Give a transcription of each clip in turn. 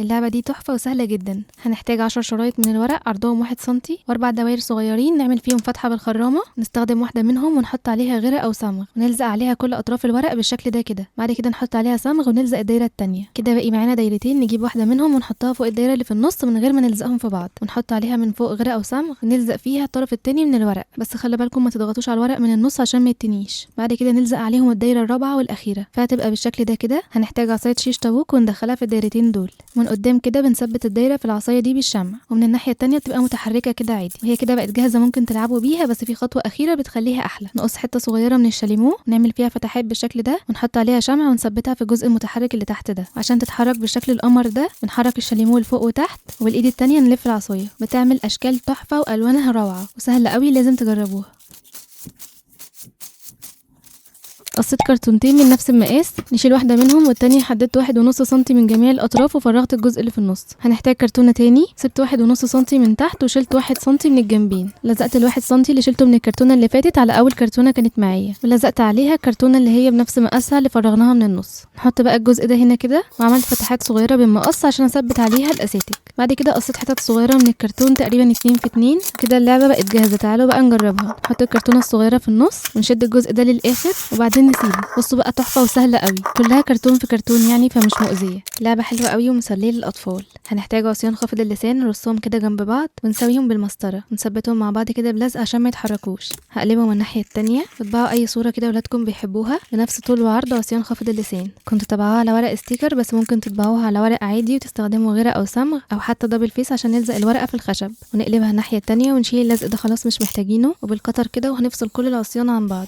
اللعبة دي تحفة وسهلة جدا. هنحتاج 10 شرايط من الورق عرضهم 1 سنتي و4 دواير صغيرين نعمل فيهم فتحة بالخرامة، نستخدم واحدة منهم ونحط عليها غيرة او صمغ ونلزق عليها كل اطراف الورق بالشكل ده كده. بعد كده نحط عليها صمغ ونلزق الدايرة التانية كده. باقي معانا دايرتين، نجيب واحدة منهم ونحطها فوق الدايرة اللي في النص من غير ما نلزقهم في بعض، ونحط عليها من فوق غيرة او صمغ ونلزق فيها الطرف التاني من الورق، بس خلي بالكم ما تضغطوش على الورق من النص عشان ما يتنيش. بعد كده نلزق عليهم الدايرة الرابعة والاخيرة فهتبقى بالشكل ده كده. هنحتاج عصاية شيش طاووق وندخلها في الدايرتين دول، من قدام كده بنثبت الدايره في العصايه دي بالشمع، ومن الناحيه التانية بتبقى متحركه كده عادي. وهي كده بقت جاهزه ممكن تلعبوا بيها، بس في خطوه اخيره بتخليها احلى. نقص حته صغيره من الشاليمو نعمل فيها فتحات بالشكل ده ونحط عليها شمع ونثبتها في الجزء المتحرك اللي تحت ده عشان تتحرك بالشكل القمر ده. بنحرك الشاليمو لفوق وتحت، وبالايد التانية نلف العصايه. بتعمل اشكال تحفه والوانها روعه وسهله قوي، لازم تجربوها. قصيت كرتونتين من نفس المقاس، نشيل واحده منهم والتانية حددت 1.5 سنتي من جميع الاطراف وفرغت الجزء اللي في النص. هنحتاج كرتونه تاني، سبت 1.5 سنتي من تحت وشلت 1 سنتي من الجنبين. لزقت ال1 سنتي اللي شلته من الكرتونه اللي فاتت على اول كرتونه كانت معايا، ولزقت عليها الكرتونه اللي هي بنفس مقاسها اللي فرغناها من النص. نحط بقى الجزء ده هنا كده، وعملت فتحات صغيره بالمقص عشان اثبت عليها الاساتك. بعد كده قصيت حتت صغيره من الكرتون تقريبا 2 في 2 كده. اللعبه بقت جاهزه، تعالوا بقى نجربها. نحط الكرتونه الصغيره في النص ونشد الجزء ده للاخر وبعدين نسيبه. بصوا بقى تحفه وسهله قوي، كلها كرتون في كرتون يعني، فمش مؤذيه. لعبه حلوه قوي ومسليه للاطفال. هنحتاج عصيان خافض اللسان نرصهم كده جنب بعض ونسويهم بالمسطره ونثبتهم مع بعض كده بلزق عشان ما يتحركوش. هقلبهم من الناحيه التانية. اطبعوا اي صوره كده ولادكم بيحبوها بنفس طول وعرض عصيان خافض اللسان. كنتوا طبعوها على ورق ستيكر، بس ممكن تطبعوها على ورق عادي وتستخدموا غيره او صمغ او حتى دبل فيس عشان نلزق الورقه في الخشب. ونقلبها الناحيه التانية ونشيل اللزق ده خلاص مش محتاجينه، وبالقطر كده وهنفصل كل العصيان عن بعض.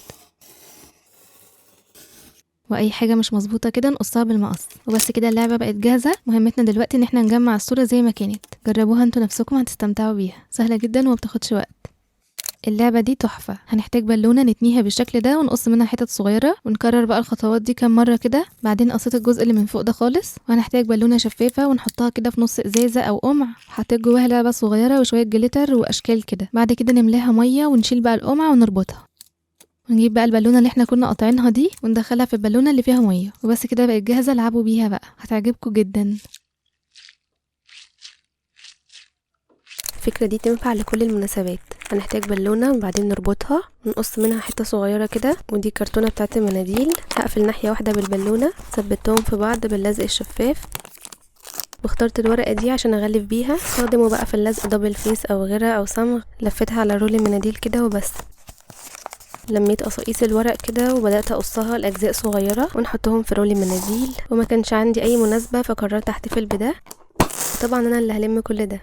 واي حاجه مش مظبوطه كده نقصها بالمقص. وبس كده اللعبه بقت جاهزه. مهمتنا دلوقتي ان احنا نجمع الصوره زي ما كانت. جربوها انتوا نفسكم هتستمتعوا بيها، سهله جدا وما بتاخدش وقت. اللعبه دي تحفه. هنحتاج بالونه نتنيها بالشكل ده ونقص منها حتت صغيره، ونكرر بقى الخطوات دي كام مره كده. بعدين قصيت الجزء اللي من فوق ده خالص، وهنحتاج بالونه شفافه ونحطها كده في نص ازازه او قمع. حطيت جواها لعبه صغيره وشويه جليتر واشكال كده. بعد كده نملاها ميه ونشيل بقى القمع ونربطها، ونجيب بقى البالونه اللي احنا كنا قاطعينها دي وندخلها في البالونه اللي فيها ميه. وبس كده بقت جاهزه، العبوا بيها بقى هتعجبكم جدا. الفكره دي تنفع لكل المناسبات. هنحتاج بالونه وبعدين نربطها ونقص منها حته صغيره كده، ودي كرتونه بتاعت المناديل. هقفل ناحيه واحده بالبالونه، ثبتهم في بعض باللزق الشفاف، واخترت الورقه دي عشان اغلف بيها. استخدمه بقى في اللزق دبل فيس او غيره او صمغ. لفتها على رول المناديل كده وبس. لميت قصاقيس الورق كده وبدأت اقصها لاجزاء صغيرة ونحطهم في رول المناديل. وما كانش عندي اي مناسبة فقررت احتفل بده. طبعا انا اللي هلم كل ده.